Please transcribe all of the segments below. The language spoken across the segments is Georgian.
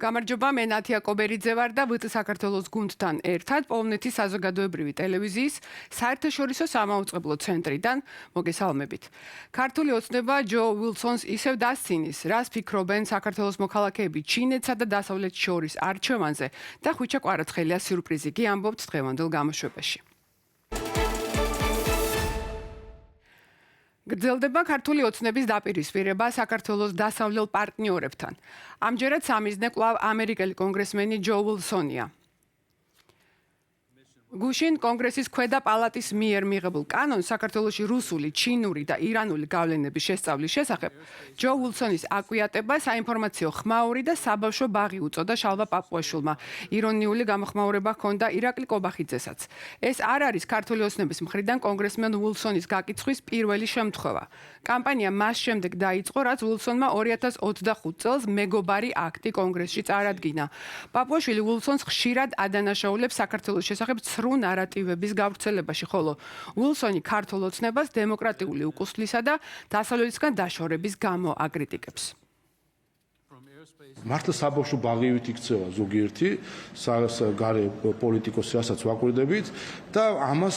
გამარჯობა, მე ნათია კობერიძე ვარ და ვიტ საქართველოს გუნდთან ერთად პოლონეთის საზოგადოებრივი ტელევიზიის საერთაშორისო სამაუწყებლო ცენტრიდან მოგესალმებით. ქართული ოცნება ჯო უილსონს ისევ დასცინის, რას ფიქრობენ საქართველოს მოქალაქეები ჩინეთსა და დასავლეთს შორის არჩევანზე და ხვიჩა კვარაცხელია სიურპრიზი კი ამბობთ დღევანდელ გამოშვებაში. გრძელდება ქართული ოცნების დაპირისპირება საქართველოს დასავლელ პარტნიორებთან. ამჯერად სამიზნე კვლავ ამერიკელი კონგრესმენი ჯო უილსონია. გუშინ კონგრესის ქვედა პალატის მიერ მიღებულ კანონს საქართველოში რუსული, ჩინური და ირანული გავლენების შესწავლის შესახებ ჯო უილსონის აკვიატება საინფორმაციო ხმაური და საბავშვო ბაღი უწოდა შალვა პაპუაშვილმა. ირონიული გამოხმაურება ჰქონდა ირაკლი კობახიძესაც. ეს არ არის ქართული ოცნების მხრიდან კონგრესმენ უილსონის გაკიცხვის პირველი შემთხვევა. კამპანია მას შემდეგ დაიწყო, რაც უილსონმა 2025 წელს მეგობარი აქტი კონგრესში წარადგინა. პაპუაშვილი უილსონს ხშირად ადანაშაულებს საქართველოს შესახებ ცრუ ნარატივების გავრცელებაში, ხოლო უილსონი ქართულ ოცნებას დემოკრატიული უკუსლისა და დასავლეთისგან დაშორების გამო აკრიტიკებს. მართლა საბავშვო ბაღივით იქცევა ზოგიერთი გარე პოლიტიკოსი, რასაც ვაკვირდებით და ამას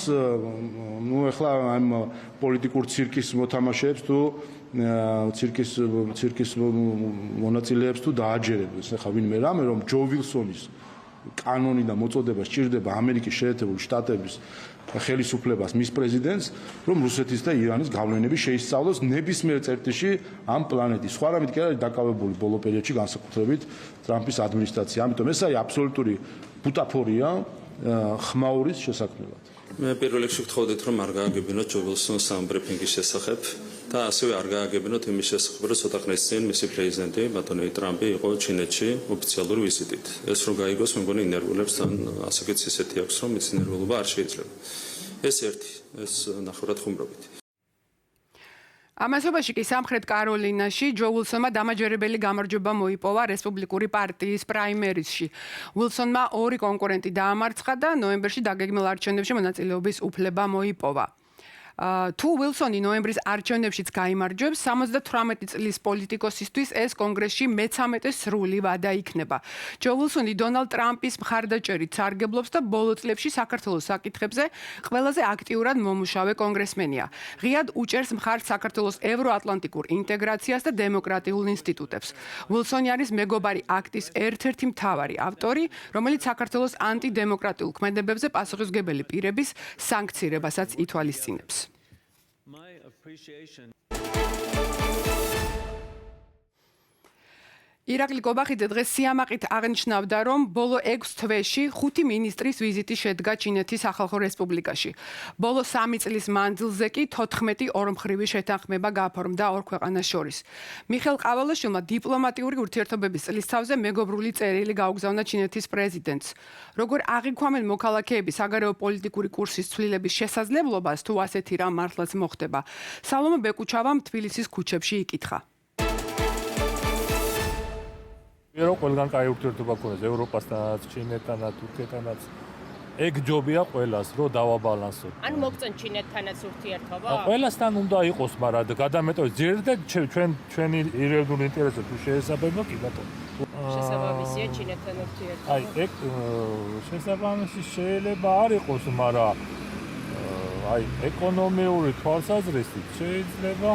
ეხლა ამ პოლიტიკურ ცირკის მოთამაშეებს თუ ცირკის მონაწილეებს თუ დააჯერებდეს. ეხლა ვინმე რამე რომ ჯო უილსონის კანონი და მოწოდება სჭირდება ამერიკის შეერთებული შტატების ხელისუფლებას, მის პრეზიდენტს, რომ რუსეთის და ირანის გავლენები შეისწავლოს ნებისმიერ წერტილში ამ პლანეტის. სხვა რამით კი არ არის დაკავებული ბოლო პერიოდში განსაკუთრებით ტრამპის ადმინისტრაცია. ამიტომ ეს არის აბსოლუტური ბუტაფორია ხმაურის შესაქმნელად. მე პირველ რიგში ვთხოვდით, რომ არ გააგებინოთ ჯო უილსონს ამ ბრიფინგის შესახებ და ასევე არ გააგებინოთ იმის შესახებ, რომ ცოტა ხნის წინ მისი პრეზიდენტი ბატონი ტრამპი იყო ჩინეთში ოფიციალური ვიზიტით. ეს რომ გაიგოს, მე მგონი ინერვულებს თან ასაკიც ისეთი აქვს, რომ ის ინერვულობა არ შეიძლება. ეს ერთი, ეს ნახევრად ხუმრობით. ამასობაში კი სამხრეთ კაროლინაში ჯო უილსონმა დამაჯერებელი გამარჯვება მოიპოვა რესპუბლიკური პარტიის პრაიმერისში. უილსონმა ორი კონკურენტი დაამარცხა და ნოემბერში დაგეგმილ არჩევნებში მონაწილეობის უფლება მოიპოვა. თუ უილსონი ნოემბრის არჩევნებშიც გაიმარჯვებს, 78 წლის პოლიტიკოსისთვის ეს კონგრესში მე-13 სრული ვადა იქნება. ჯო უილსონი დონალდ ტრამპის მხარდაჭერით სარგებლობს და ბოლო წლებში საქართველოს საკითხებზე ყველაზე აქტიურად მომუშავე კონგრესმენია. ღიად უჭერს მხარს საქართველოს ევროატლანტიკურ ინტეგრაციას და დემოკრატიულ ინსტიტუტებს. უილსონი არის მეგობარი აქტის ერთ-ერთი მთავარი ავტორი, რომელიც საქართველოს ანტიდემოკრატიულ ქმედებებზე პასუხისმგებელი პირების სანქცირებასაც ითვალისწინებს. ირაკლი კობახიძე დღეს სიამაყით აღნიშნავდა, რომ ბოლო 6 თვეში 5 მინისტრის ვიზიტი შედგა ჩინეთის სახალხო რესპუბლიკაში. ბოლო 3 წლის მანძილზე კი 14 ორმხრივი შეთანხმება გაფორმდა ორ ქვეყანას შორის. მიხეილ ყავალაშვილმა დიპლომატიური ურთიერთობების წლისთავზე მეგობრული წერილი გაუგზავნა ჩინეთის პრეზიდენტს. როგორ აღიქვამენ მოქალაქეები საგარეო პოლიტიკური კურსის ცვლილების შესაძლებლობას, თუ ასეთი რამ მართლაც მოხდება. სალომე ბეკუჩავამ თბილისის ქუჩებში იკითხა. რომ ყველგან კაი ურთიერთობა ქონდეს ევროპასთანაც, ჩინეთთანაც, თურქეთთანაც. ეგ ჯობია ყველას, რომ დავაბალანსოთ. ან მოგწონ ჩინეთთანაც ურთიერთობა? ყველასთან უნდა იყოს, მაგრამ გადამეტოდეს ძირითადად ჩვენი ირელიური ინტერესები თუ შეესაბამება კი ბატონო. შესაბამისია ჩინეთთან ურთიერთობა. აი, ეგ შესაბამისი შეიძლება არ იყოს, მაგრამ აი, ეკონომიური თვალსაზრისით შეიძლება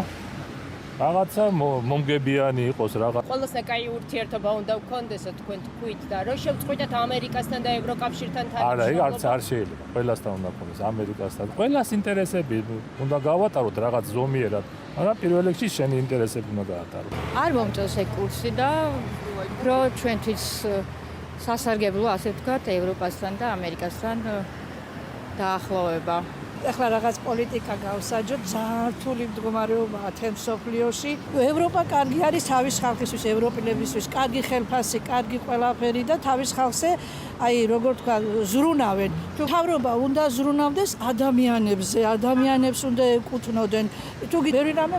რაღაცა მომგებიანი იყოს რაღაც. ყველასთან კაი ურთიერთობა უნდა გქონდესო თქვენ თქვით და რომ შევწყვიტეთ ამერიკასთან და ევროკავშირთან არა, ეგ თანამშრომლობა. არ შეიძლება. ყველასთან უნდა გქონდეს ამერიკასთან. ყველას ინტერესები უნდა გავატაროთ რაღაც ზომიერად. მაგრამ პირველ რიგში შენი ინტერესები უნდა გაატარო. არ მომწონს ეგ კურსი და უფრო ჩვენთვის სასარგებლო, ასე ვთქვათ, ევროპასთან და ამერიკასთან დაახლოვება. ეხლა რაღაც პოლიტიკა გავსაჯოთ, ძალიან რთული მდგომარეობაა თემ სოფლიოში. ევროპა კარგი არის თავის ხალხისთვის, ევროპელებისთვის, კარგი ხელფასი, კარგი ყველაფერი და თავის ხალხზე აი როგორ თქვა, ზრუნავენ. თუ თავრობა უნდა ზრუნავდეს ადამიანებზე, ადამიანებს უნდა ეკუთვნოდენ. თუ ბევრი რამე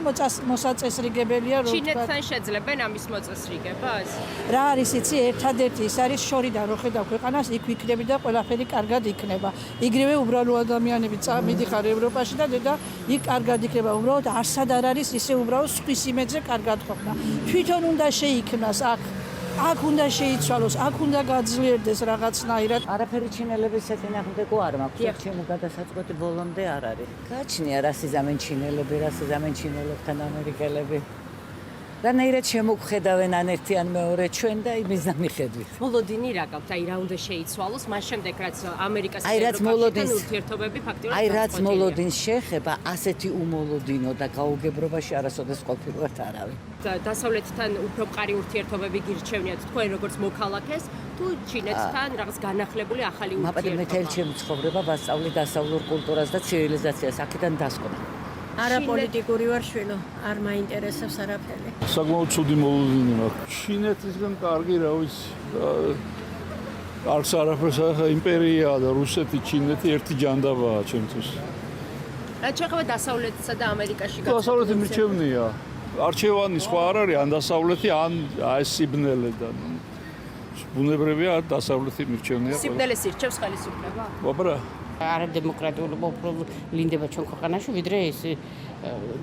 მოსაწესრიგებელია, რომ ჩინეთთან შეძლებენ ამის მოწესრიგებას? რა არის იცი, ერთადერთი ის არის შორიდან რო ხედავ ქვეყანას, იქ ვიქნები და ყველაფერი კარგად იქნება. იგივე უბრალო ადამიანები მიდიხარ ევროპაში და იქ კარგად იქნება. უბრალოდ არსად არ არის ისე უბრალოდ სხვის იმედზე კარგად ყოფნა. თვითონ უნდა შეიქმნას აქ აქ უნდა შეიცვალოს, აქ უნდა გაძლიერდეს რაღაცნაირად. არაფერი ჩინელების საწინააღმდეგო არ მაქვს. ჩემო გადასაწყვეტი ბოლომდე არ არის. გაჩნია რა სიზამენ ჩინელები, რა სიზამენ ჩინელებთან ამერიკელები. რანაირად შემოგხედავენ ან ერთი ან მეორე ჩვენ და იმის მიხედვით. მოლოდინი რა გაქვთ? აი რა უნდა შეიცვალოს, მას შემდეგ რაც ამერიკას აი რაც მოლოდინს ურთიერთობები ფაქტიურად აი რაც მოლოდინს შეეხება, ასეთი უმოლოდინო და გაუგებრობაში არასოდეს ყოფილვართ არავინ. დასავლეთთან უფრო მყარი ურთიერთობები გირჩევნიათ თქვენ როგორც მოქალაქეს თუ ჩინეთთან რაღაც განახლებული ახალი მაპატი მეტელ ჩემი ცხოვრება ვასწავლი დასავლურ კულტურას და ცივილიზაციას აქედან დასკვნა. არაპოლიტიკური ვარ შვილო, არ მაინტერესებს არაფერი. საკმაოდ ცუდი მოლოდინი მაქვს. ჩინეთისგან კარგი რა ვიცი. არც არაფერს ახლა იმპერიაა და რუსეთი, ჩინეთი ერთი ჯანდაბაა ჩემთვის. რაც შეეხება დასავლეთსა და ამერიკაში დასავლეთი მირჩევნია. არჩევანი სხვა არ არის, ან დასავლეთი, ან ეს სიბნელე და ბუნებრივია დასავლეთი მირჩევნია. სიბნელეს ირჩევს ხელისუფლება? აბა არადემოკრატიული ლინდება ჩვენ ქვეყანაში, ვიდრე ეს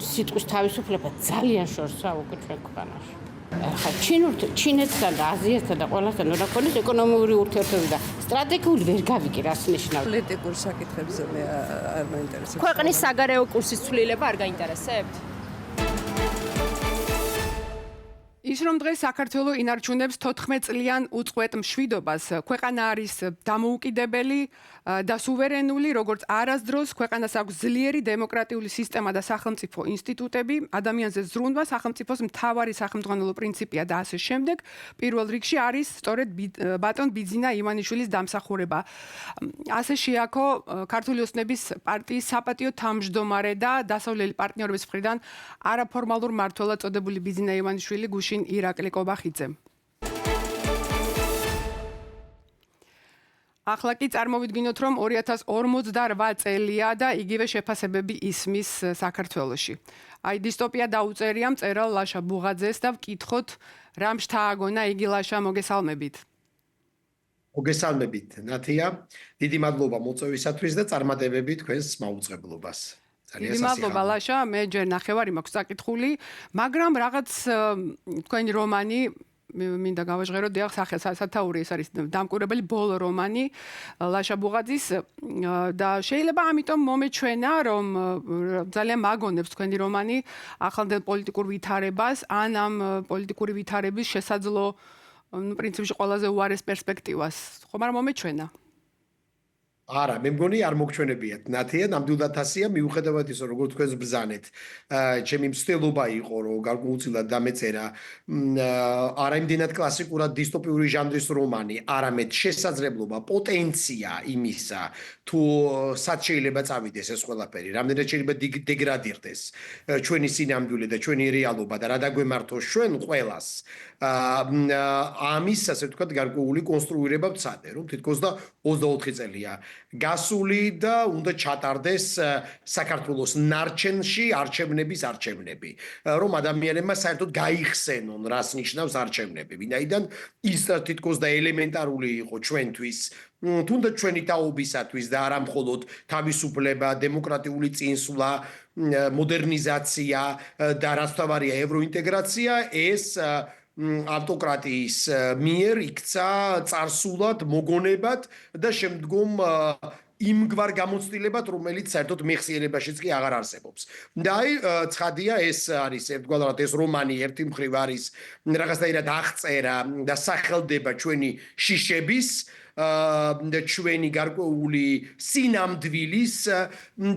სიტყვის თავისუფლება ძალიან შორსაა უკვე ჩვენ ქვეყანაში. ახლა ჩინეთთან და აზიასთან და ყველასთან რა ქონდეს ეკონომიკური ურთიერთობები და სტრატეგიული ვერ გავიგე რას ნიშნავს. პოლიტიკურ საკითხებზე მე არ მაინტერესებს. ქვეყნის საგარეო კურსის ცვლილება არ გაინტერესებთ? ის რომ დღეს საქართველოს ინარჩუნებს 14 წლიან უწყვეტ მშვიდობას, ქვეყანა არის დამოუკიდებელი და სუვერენული, როგორც არასდროს ქვეყანას აქვს ძლიერი დემოკრატიული სისტემა და სახელმწიფო ინსტიტუტები, ადამიანზე ზრუნვა სახელმწიფოს მთავარი სახელმძღვანელო პრინციპია და ასე შემდეგ. პირველ რიგში არის სწორედ ბატონ ბიძინა ივანიშვილის დამსახურება. ასე შეაქო ქართული ოცნების პარტიის საპატიო თავმჯდომარე და დასავლელი პარტნიორების მხრიდან არაფორმალურ მმართველად წოდებული ბიძინა ივანიშვილი გუშინ ირაკლი კობახიძემ. ახლა კი წარმოვიდგინოთ, რომ 2048 წელია და იგივე შეფასებები ისმის საქართველოში. აი დისტოპია დაუწერია მწერალ ლაშა ბუღაძეს და ვკითხოთ, რამ შთააგონა იგი ლაშა, მოგესალმებით. მოგესალმებით, ნათია. დიდი მადლობა მოწვევისათვის და წარმატებები თქვენს მაუწყებლობას. დიდი მადლობა ლაშა, მე ჯერ ნახევარი მაქვს საკითხული, მაგრამ რაღაც თქვენი რომანი მინდა გავაჟღეროთ დიახ სათაური ეს არის დამკვირვებელი ბოლო რომანი ლაშა ბუღაძის და შეიძლება ამიტომ მომეჩვენა რომ ძალიან მაგონებს თქვენი რომანი ახალდელ პოლიტიკურ ვითარებას ან ამ პოლიტიკური ვითარების შესაძლო პრინციპში ყველაზე უარეს პერსპექტივას ხომ არ მომეჩვენა არა, მე მგონი არ მოგჩვენებიათ. ნათია, ნამდვილად ასია, მიუხედავად ისო, როგორ თქვენს ბრძანეთ. ჩემი მცდელობა იყო, რომ გარკვეულწილად დამეწერა არა იმდენად კლასიკურად დისტოპიური ჟანრის რომანი, არამედ შესაძლებლობა, პოტენცია იმისა, თუ სად შეიძლება წავიდეს ეს ყველაფერი, რამდენად შეიძლება დეგრადირდეს ჩვენი სინამდვილე და ჩვენი რეალობა და რა დაგვემართოს ჩვენ ყველას. ამის, ასე ვთქვათ, გარკვეული კონსტრუირება ვცადე, რომ თითქოს და 24 წელია გასული და უნდა ჩატარდეს საქართველოს ნარჩენში არჩევნების არჩევნები, რომ ადამიანებმა საერთოდ გაიხსენონ, რას ნიშნავს არჩევნები. ვინაიდან ის თითქოს და ელემენტარული იყო ჩვენთვის, თუნდაც ჩვენი თაობისათვის და არა მხოლოდ თავისუფლება, დემოკრატიული წინსვლა, მოდერნიზაცია და რაც თავარია ევროინტეგრაცია, ეს ავტოკრატიის მიერ იქცა წარსულად, მოგონებად და შემდგომ იმგვარ გამოცდილებად, რომელიც საერთოდ მეხსიერებაშიც კი აღარ არსებობს. და აი, ცხადია, ეს არის ერთგვარად ეს რომანი ერთი მხრივ არის რაღაცნაირად აღწერა და სახელდება ჩვენი შიშების და ჩვენი გარკვეული სინამდვილის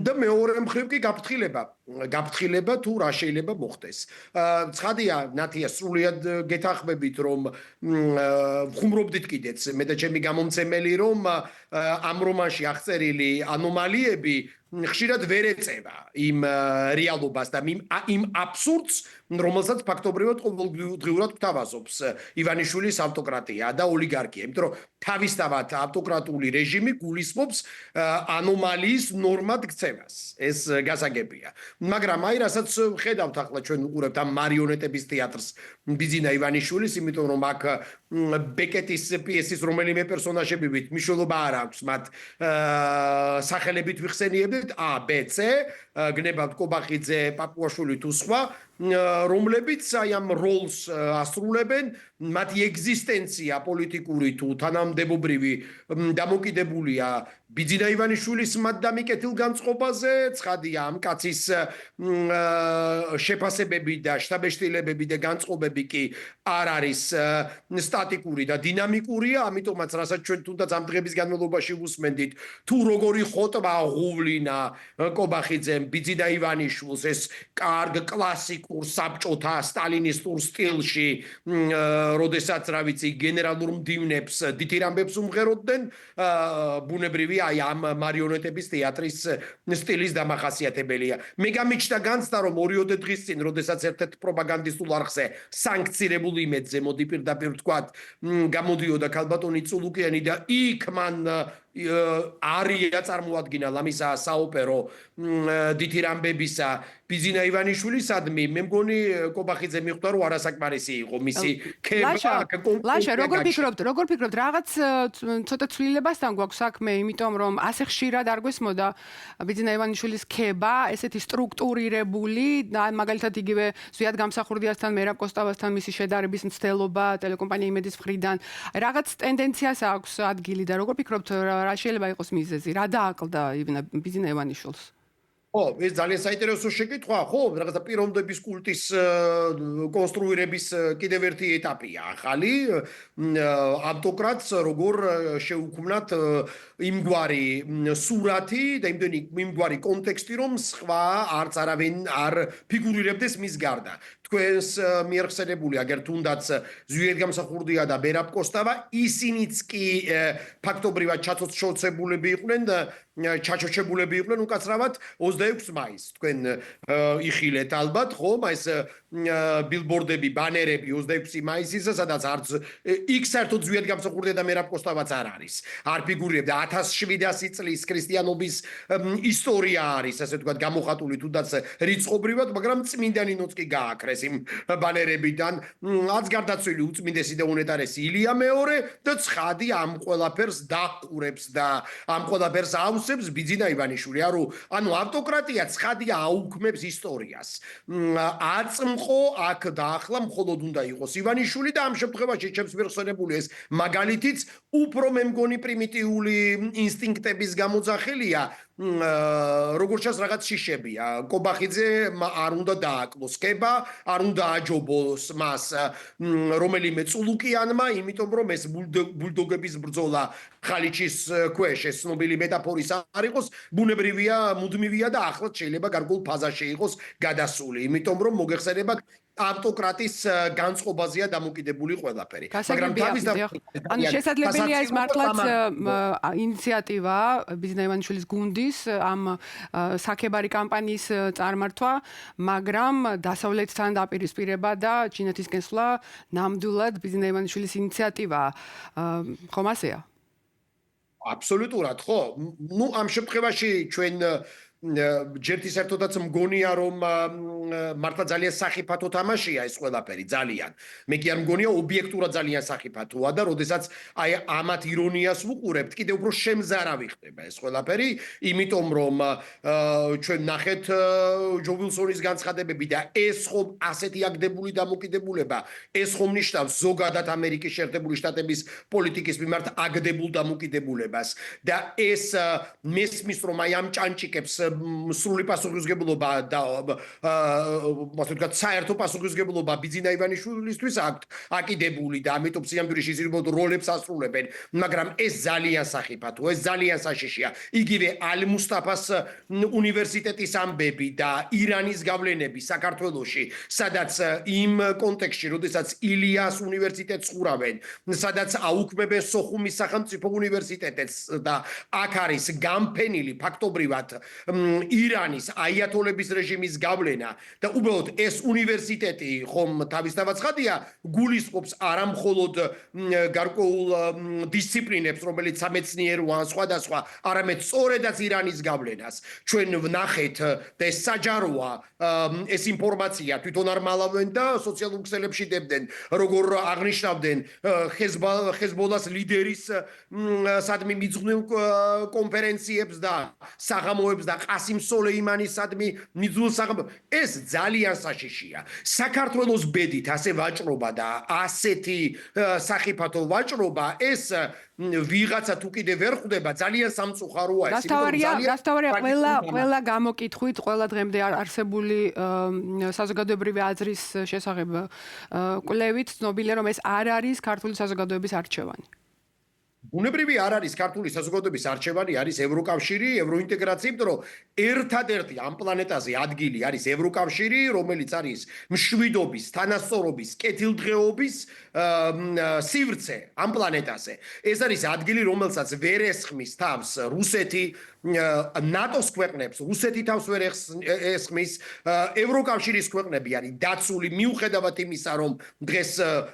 და მეორე მხრივ კი გაფრთხილება თუ რა შეიძლება მოხდეს. ცხადია, ნათია, სრულიად გეთანხმებით, რომ ვხუმრობდით კიდეც მე და ჩემი გამომცემელი, რომ ამ რომანში აღწერილი ანომალიები ხშირად ვერ ეწევა იმ რეალობას და იმ აბსურდს, რომელსაც ფაქტობრივად ყოველდღიურად გვთავაზობს ივანიშვილის ავტოკრატია და ოლიგარქია, იმიტომ რომ თავისთავად ავტოკრატული რეჟიმი გულისხმობს ანომალიის ნორმად ქცევას. ეს გასაგებია. მაგრამ აი რასაც ხედავთ ახლა ჩვენ უყურებთ ამ მარიონეტების თეატრს ბიძინა ივანიშვილის, იმიტომ რომ აქ ბეკეტის პიესის რომელიმე პერსონაჟები მნიშვნელობა არ აქვს მათ სახელებით ვიხსენიებთ A, B, C, გნებავთ კობახიძე, პაპუაშვილი თუ სხვა, რომლებიც აი ამ როლს ასრულებენ მათი ეგზისტენცია პოლიტიკური თუ თანამდებობრივი დამოკიდებულია ბიძინა ივანიშვილის მადამიკეთილ განწყობაზე, ცხადია ამ კაცის შეფასებები და შთაბეჭდილებები და განწყობები კი არ არის სტატიკური და დინამიკურია, ამიტომაც რასაც ჩვენ თუნდაც ამ დღების განმავლობაში ვუსმენდით, თუ როგორი ხოტბა ღუვლინა კობახიძემ ბიძინა ივანიშვილს ეს კარგ კლასიკურ საბჭოთა სტალინისტურ სტილში, როდესაც რა ვიცი გენერალურ მდივნებს დიდ ამბებს უმღეროდნენ, ბუნებრივია აი ამ მარიონეტების თეატრის სტილის დამახასიათებელია. მე გამიჩნდა განცდა რომ 2-3 დღის წინ, როდესაც ერთ-ერთ პროპაგანდისტულ არხზე სანქცირებულ იმედზე მოდი პირდაპირ ვთქვათ, გამოდიოდა ქალბატონი წულუკიანი და იქ მან არია წარმოადგინა ლამისა საოპერო დიდ ამბებისა ბიძინა ივანიშვილისადმი, მე მგონი კობახიძე მიხვდა რომ არასაკმარისი იყო მისი ქება. ლაშა, როგორ ფიქრობთ, რაღაც ცოტა ცვლილებასთან გვაქვს საქმე, იმიტომ რომ ასე ხშირად არ გვესმოდა ბიძინა ივანიშვილის ქება, ესეთი სტრუქტურირებული, მაგალითად იგივე ზვიად გამსახურდიასთან, მერაბ კოსტავასთან მისი შედარების მცდელობა ტელეკომპანია იმედის მხრიდან, რაღაც ტენდენციას აქვს ადგილი და როგორ ფიქრობთ, რა შეიძლება იყოს მიზეზი, რა დააკლდა ბიძინა ივანიშვილს? ხო, ეს ძალიან საინტერესო შეკითხვა, ხო, რაღაცა პიროვნების კულტის კონსტრუირების კიდევ ერთი ეტაპია ახალი, ავტოკრატს როგორ შეუქმნათ იმგვარი სურათი და იმგვარი კონტექსტი, რომ სხვა არც არავინ არ ფიგურირებდეს მის გარდა. თქვენს მიერ ხსენებული აგერ თუნდაც ზვიად გამსახურდია და მერაბ კოსტავა, ისინიც კი ფაქტობრივად ჩაცოცხლებულები იყვნენ და ჩაჩოჩებულები იყვნენ უკაცრავად 26 მაისს. თქვენ იხილეთ ალბათ, ხომ, ეს ბილბორდები, ბანერები 26 მაისის, სადაც არც იქ საერთოდ ზვიად გამსახურდია და მერაბ კოსტავაც არ არის. არ ფიგურირებდა 1700 წლის ქრისტიანობის ისტორია არის, ასე ვთქვათ, გამოხატული თუნდაც რიცხობრივად, მაგრამ წმინდანინოც კი გააკრეს იმ ბანერებიდან. რაც გარდაცვლილი უწმინდესი და უნეტარესი ილია მეორე და ცხადი ამ ყველაფერს დაყურებს და ამ ყველაფერს ავსებს ბიძინა ივანიშვილი. ანუ ავტოკრატია ცხადია აუქმებს ისტორიას. აწმყო აქ დაახლა მხოლოდ უნდა იყოს ივანიშვილი და ამ შემთხვევაში ჩემს მიერ ხსენებული ეს მაგალითიც უფრო მე მგონი პრიმიტიული ინსტინქტების გამოძახილია, როგორც ჩანს რაღაც შიშებია. კობახიძე არ უნდა დააკლოს ქება, არ უნდა აჯობოს მას რომელიმე წულუკიანმა, იმიტომ რომ ეს ბულდოგების ბრძოლა ხალიჩის ქვეშ, ეს ცნობილი მეტაფორის არ იყოს, ბუნებრივია, მუდმივია და ახლაც შეიძლება გარკვეულ ფაზაში იყოს გადასული, იმიტომ რომ მოგეხსენებათ ავტოკრატის განწყობაზეა დამოკიდებული ყველაფერი. მაგრამ თავის ანუ შესაძლებელია ეს მართლაც ინიციატივა ბიძინა ივანიშვილის გუნდის ამ საქებარი კამპანიის წარმართვა, მაგრამ დასავლეთთან დაპირისპირება და ჩინეთისკენ სვლა ნამდვილად ბიძინა ივანიშვილის ინიციატივაა. ხომ ასეა? აბსოლუტურად, ხო. ნუ ამ შემთხვევაში ჩვენ ჯერ ისერთოდაც მგონია რომ მართლა ძალიან სახიფათო თამაშია ეს ყველაფერი ძალიან. მე კი არ მგონია ობიექტურად ძალიან სახიფათოა და როდესაც აი ამათ ირონიას ვუყურებთ, კიდევ უფრო შემზარავი ხდება ეს ყველაფერი, იმიტომ რომ ჩვენ ნახეთ ჯო ვილსონის განცხადებები და ეს ხომ ასეთი აგდებული დამოკიდებულება, ეს ხომ ნიშნავს ზოგადად ამერიკის შეერთებული შტატების პოლიტიკის მიმართ აგდებულ დამოკიდებულებას და ეს მესმის რომ აი ამ ჭანჭიკებს სრული პასუხისმგებლობა და ასე ვთქვათ საერთო პასუხისმგებლობა ბიძინა ივანიშვილისთვის აქვთ აკიდებული და ამიტომ სიამოვნებაში ზირბოთ როლებს ასრულებენ, მაგრამ ეს ძალიან სახიფათოა, ეს ძალიან საშიშია. იგივე ალი მუსტაფას უნივერსიტეტის ამბები და ირანის გავლენები საქართველოში, სადაც იმ კონტექსტში, როდესაც ილიას უნივერსიტეტს ხურავენ, სადაც აუქმებენ სოხუმის სახელმწიფო უნივერსიტეტს და აქ არის გამფენილი ფაქტობრივად ირანის აიათოლების რეჟიმის გავლენა და უბრალოდ ეს უნივერსიტეტი ხომ თავისთავად ცხადია გულისხმობს არა მხოლოდ გარკვეულ დისციპლინებს, რომელიც სამეცნიერო ან სხვადასხვა, არამედ სწორედაც ირანის გავლენას. ჩვენ ვნახეთ და ეს საჯაროა ეს ინფორმაცია თვითონ არ მალავენ და სოციალურ ქსელებში დებდნენ, როგორ აღნიშნავდნენ ჰეზბოლას ლიდერის სადმი მიძღვნილ კონფერენციებს და საღამოებს და ყასიმ სოლეიმანისადმი მიძულ საღამო ეს ძალიან საშიშია საქართველოს ბედით ასე ვაჭრობა და ასეთი სახიფათო ვაჭრობა ეს ვიღაცა თუ კიდე ვერ ხვდება ძალიან სამწუხაროა ეს გასთავარია ყველა გამოკითხვით ყველა დღემდე არსებული საზოგადოებრივი აზრის შესახებ კვლევით ცნობილია რომ ეს არ არის ქართული საზოგადოების არჩევანი ბუნებრივი არ არის ქართული საზოგადოების არჩევანი არის ევროკავშირი, ევროინტეგრაცია, იმიტომ რომ ერთადერთი ამ პლანეტაზე ადგილი არის ევროკავშირი, რომელიც არის მშვიდობის, თანასწორობის, კეთილდღეობის სივრცე ამ პლანეტაზე. ეს არის ადგილი, რომელსაც ვერ ესხმის თავს რუსეთი, ნატოს ქვეყნებს, რუსეთი თავს ვერ ესხმის, ევროკავშირის ქვეყნები არის დაცული მიუხედავად იმისა, რომ დღეს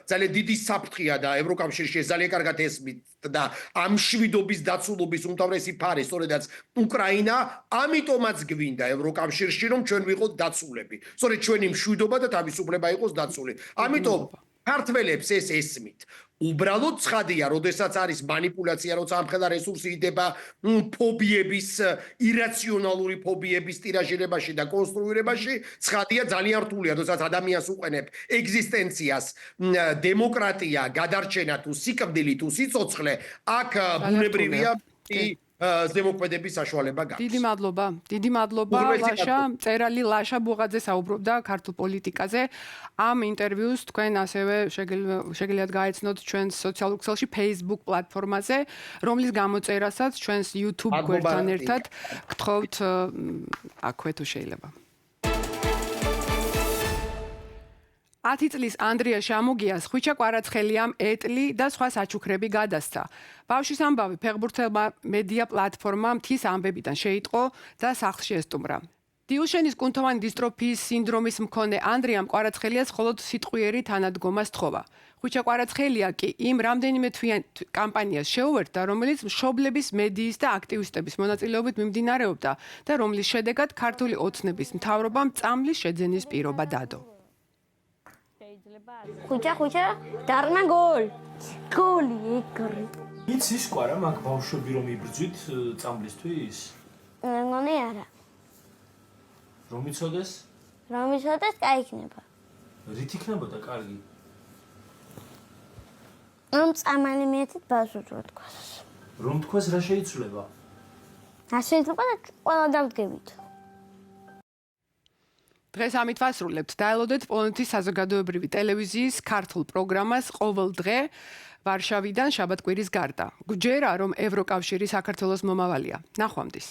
ძალიან დიდი საფრთხეა და ევროკავშირში ძალიან კარგად ესმით და ამ მშვიდობის დაცულობის უმთავრესი ფარი სწორედაც უკრაინა, ამიტომაც გვინდა ევროკავშირში რომ ჩვენ ვიყოთ დაცულები. სწორედ ჩვენი მშვიდობა და თავისუფლება იყოს დაცული. ამიტომ ქართველებს ეს ესმით. უბრალოდ ცხადია, როდესაც არის манипуляცია, როცა ამხელა რესურსი იდება ფობიების, ირაციონალური ფობიების ტირაჟირებაში და კონსტრუირებაში, ცხადია ძალიან რთულია, როდესაც ადამიანს უყენებ ეგზისტენციას, დემოკრატია, გადარჩენა თუ სიკვდილი თუ სიცოცხლე, აქ ბუნებრივია ზემოქმედების საშუალება გაქვს. დიდი მადლობა ლაშა, წერალი ლაშა ბუღაძე საუბრობდა ქართულ პოლიტიკაზე. ამ ინტერვიუს თქვენ ასევე შეგიძლიათ გაეცნოთ ჩვენს სოციალურ ქსელში Facebook პლატფორმაზე, რომლის გამოწერასაც ჩვენს YouTube გვერდთან ერთად გთხოვთ აქვე თუ შეიძლება. 10 წლის ანდრია შამუგიას ხვიჩა კვარაცხელიამ ეტლი და სხვა საჩუქრები გადასცა. ბავშვის ამბავი ფეხბურთელმა მედია პლატფორმამ მთის ამბებიდან შეიტყო და სახლში ესტუმრა. დილშენის კუნთოვანი დისტროფიის სინდრომის მქონე ანდრიამ კვარაცხელიას მხოლოდ სიტყვიერი თანადგომა სთხოვა. ხვიჩა კვარაცხელია კი იმ რამდენიმე თვიან კამპანიას შეუერთდა, რომელიც მშობლების, მედიის და აქტივისტების მონაწილეობით მიმდინარეობდა და რომლის შედეგად ქართული ოცნების მთავრობამ წამლის შეძენის პირობა დადო. ხუჭა დაღნა გოლი ეგრე იცის კვარა მაგ ბავშვები რომ იბრძვით წამლისთვის მეგონი არა რომ იცოდეს კაი იქნება რით იქნებოდა კარგი რომ წამალი მიეცით ბავშვს რო თქვას რომ თქვას რა შეიცვლება შეიძლება და ყველა დავდგებით დღეს ამით ვასრულებთ. დაელოდეთ პოლონეთის საზოგადოებრივი ტელევიზიის ქართულ პროგრამას ყოველ დღე ვარშავიდან შაბათ-კვირის გარდა. გჯერა რომ ევროკავშირი საქართველოს მომავალია. ნახვამდის.